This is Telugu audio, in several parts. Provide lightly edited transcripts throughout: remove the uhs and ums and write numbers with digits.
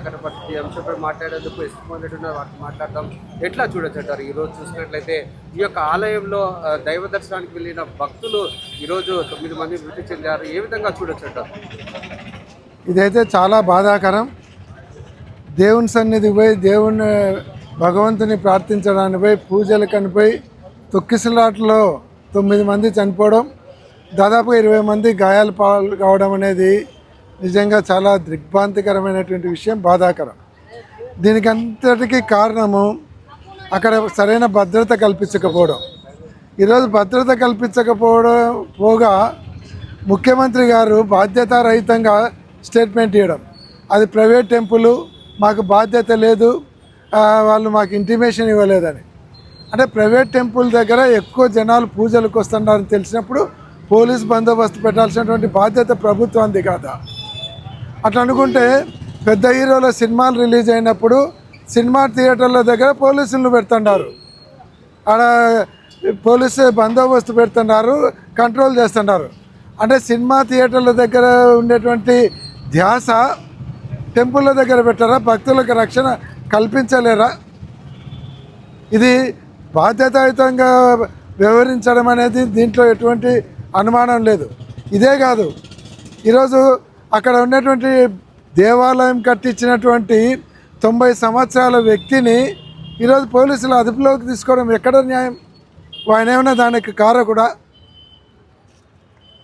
ఈ అంశంపై మాట్లాడేందుకు ఎస్ఎం రెడ్డి ఉన్నారు, వాటిని మాట్లాడదాం. ఎట్లా చూడొచ్చంటారు ఈరోజు చూసినట్లయితే ఈ యొక్క ఆలయంలో దైవ దర్శనానికి వెళ్ళిన భక్తులు ఈరోజు 9 మంది మృతి చెందారు. ఏ విధంగా చూడొచ్చంటారు? ఇదైతే చాలా బాధాకరం. దేవుని సన్నిధికి పోయి భగవంతుని ప్రార్థించడానికి పోయి పూజలు కనిపోయి తొక్కిసలాటలో 9 మంది చనిపోవడం, దాదాపు 20 మంది గాయాలు పాలు కావడం అనేది నిజంగా చాలా దిగ్భ్రాంతికరమైనటువంటి విషయం, బాధాకరం. దీనికి అంతటికీ కారణము అక్కడ సరైన భద్రత కల్పించకపోవడం. ఈరోజు భద్రత పోగా ముఖ్యమంత్రి గారు బాధ్యతారహితంగా స్టేట్మెంట్ ఇవ్వడం, అది ప్రైవేట్ టెంపుల్, మాకు బాధ్యత లేదు, వాళ్ళు మాకు ఇంటిమేషన్ ఇవ్వలేదని. అంటే ప్రైవేట్ టెంపుల్ దగ్గర ఎక్కువ జనాలు పూజలకు వస్తున్నారని తెలిసినప్పుడు పోలీస్ బందోబస్తు పెట్టాల్సినటువంటి బాధ్యత ప్రభుత్వానికి కాదా? అట్లా అనుకుంటే పెద్ద హీరోల సినిమాలు రిలీజ్ అయినప్పుడు సినిమా థియేటర్ల దగ్గర పోలీసులను పెడుతున్నారు, ఆడ పోలీసు బందోబస్తు పెడుతున్నారు, కంట్రోల్ చేస్తున్నారు. అంటే సినిమా థియేటర్ల దగ్గర ఉండేటువంటి ధ్యాస టెంపుల్ల దగ్గర పెట్టారా? భక్తులకు రక్షణ కల్పించలేరా? ఇది బాధ్యతాయుతంగా వ్యవహరించడం అనేది దీంట్లో ఎటువంటి అనుమానం లేదు. ఇదే కాదు, ఈరోజు అక్కడ ఉన్నటువంటి దేవాలయం కట్టించినటువంటి 90 సంవత్సరాల వ్యక్తిని ఈరోజు పోలీసులు అదుపులోకి తీసుకోవడం ఎక్కడ న్యాయం? ఆయన ఏమన్నా దానికి కారకుడా?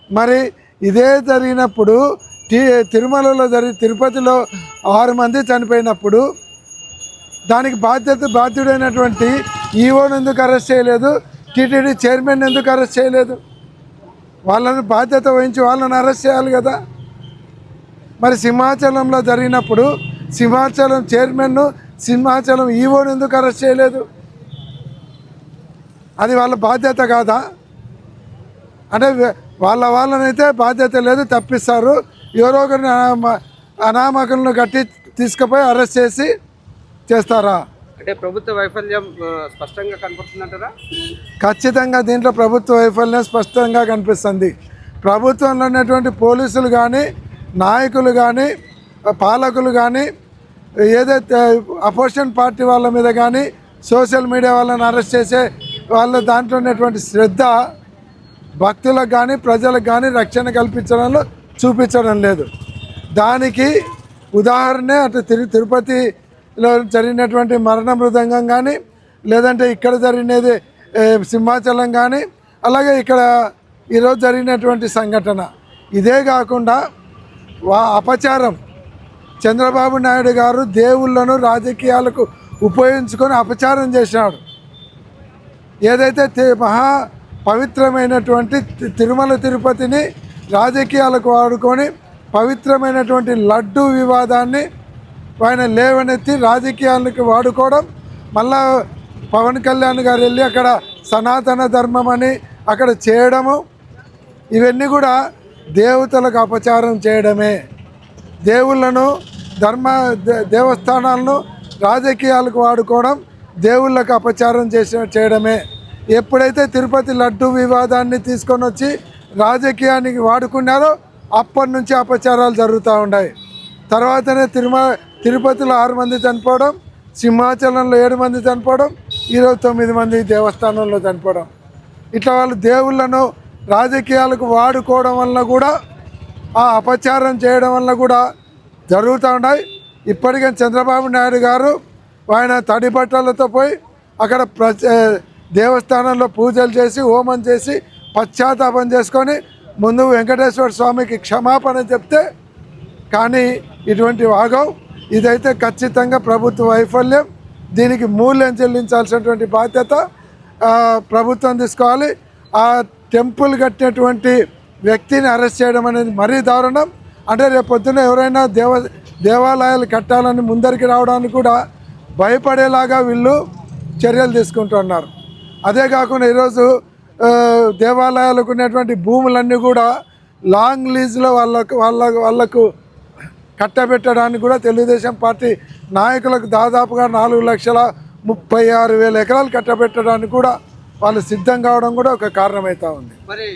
మరి ఇదే జరిగినప్పుడు తిరుమలలో తిరుపతిలో 6 మంది చనిపోయినప్పుడు దానికి బాధ్యుడైనటువంటి ఈవోను ఎందుకు అరెస్ట్ చేయలేదు? టీటీడీ చైర్మన్ ఎందుకు అరెస్ట్ చేయలేదు? వాళ్ళని బాధ్యత వహించి వాళ్ళని అరెస్ట్ చేయాలి కదా. మరి సింహాచలంలో జరిగినప్పుడు సింహాచలం చైర్మన్ను సింహాచలం ఈవోను ఎందుకు అరెస్ట్ చేయలేదు? అది వాళ్ళ బాధ్యత కాదా? అంటే వాళ్ళనైతే బాధ్యత లేదు, తప్పిస్తారు. ఎవరో ఒకరిని అనామకులను కట్టి తీసుకుపోయి అరెస్ట్ చేసి చేస్తారా? అంటే ప్రభుత్వ వైఫల్యం స్పష్టంగా కనపడుతుందంటారా? ఖచ్చితంగా దీంట్లో ప్రభుత్వ వైఫల్యం స్పష్టంగా కనిపిస్తుంది. ప్రభుత్వంలో ఉన్నటువంటి పోలీసులు కానీ, నాయకులు కానీ, పాలకులు కానీ, ఏదైతే అపోజిషన్ పార్టీ వాళ్ళ మీద కానీ, సోషల్ మీడియా వాళ్ళని అరెస్ట్ చేసే వాళ్ళ దాంట్లో ఉన్నటువంటి శ్రద్ధ భక్తులకు కానీ ప్రజలకు కానీ రక్షణ కల్పించడంలో చూపించడం లేదు. దానికి ఉదాహరణ అటు తిరుపతిలో జరిగినటువంటి మరణ మృదంగం కానీ, లేదంటే ఇక్కడ జరిగినది సింహాచలం కానీ, అలాగే ఇక్కడ ఈరోజు జరిగినటువంటి సంఘటన. ఇదే కాకుండా అపచారం, చంద్రబాబు నాయుడు గారు దేవుళ్ళను రాజకీయాలకు ఉపయోగించుకొని అపచారం చేశాడు. ఏదైతే మహా పవిత్రమైనటువంటి తిరుమల తిరుపతిని రాజకీయాలకు వాడుకొని పవిత్రమైనటువంటి లడ్డు వివాదాన్ని ఆయన లేవనెత్తి రాజకీయాలకు వాడుకోవడం, మళ్ళా పవన్ కళ్యాణ్ గారు వెళ్ళి అక్కడ సనాతన ధర్మం అని అక్కడ చేయడము, ఇవన్నీ కూడా దేవతలకు అపచారం చేయడమే. దేవుళ్ళను దేవస్థానాలను రాజకీయాలకు వాడుకోవడం దేవుళ్ళకు అపచారం చేయడమే. ఎప్పుడైతే తిరుపతి లడ్డు వివాదాన్ని తీసుకొని వచ్చి రాజకీయానికి వాడుకున్నారో అప్పటి నుంచి అపచారాలు జరుగుతూ ఉన్నాయి. తర్వాతనే తిరుపతిలో 6 మంది చనిపోవడం, సింహాచలంలో 7 మంది చనిపోవడం, ఈరోజు 9 మంది దేవస్థానంలో చనిపోవడం. ఇట్లా వాళ్ళు దేవుళ్ళను రాజకీయాలకు వాడుకోవడం వల్ల కూడా, ఆ అపచారం చేయడం వల్ల కూడా జరుగుతూ ఉన్నాయి. ఇప్పటికే చంద్రబాబు నాయుడు గారు ఆయన తడి బట్టలతో పోయి అక్కడ దేవస్థానంలో పూజలు చేసి హోమం చేసి పశ్చాత్తాపం చేసుకొని ముందు వెంకటేశ్వర స్వామికి క్షమాపణ చెప్తే కానీ ఇటువంటి వాగం. ఇదైతే ఖచ్చితంగా ప్రభుత్వ వైఫల్యం. దీనికి మూల్యం చెల్లించాల్సినటువంటి బాధ్యత ప్రభుత్వం తీసుకోవాలి. ఆ టెంపుల్ కట్టినటువంటి వ్యక్తిని అరెస్ట్ చేయడం అనేది మరీ దారుణం. అంటే రేపు పొద్దున్న ఎవరైనా దేవాలయాలు కట్టాలని ముందరికి రావడానికి కూడా భయపడేలాగా వీళ్ళు చర్యలు తీసుకుంటున్నారు. అదే కాకుండా ఈరోజు దేవాలయాలకు ఉన్నటువంటి భూములన్నీ కూడా లాంగ్ లీజ్లో వాళ్ళకు కట్టబెట్టడానికి కూడా తెలుగుదేశం పార్టీ నాయకులకు దాదాపుగా 4,36,000 ఎకరాలు కట్టబెట్టడానికి కూడా వాళ్ళు సిద్ధం కావడం కూడా ఒక కారణమవుతా ఉంది. మరి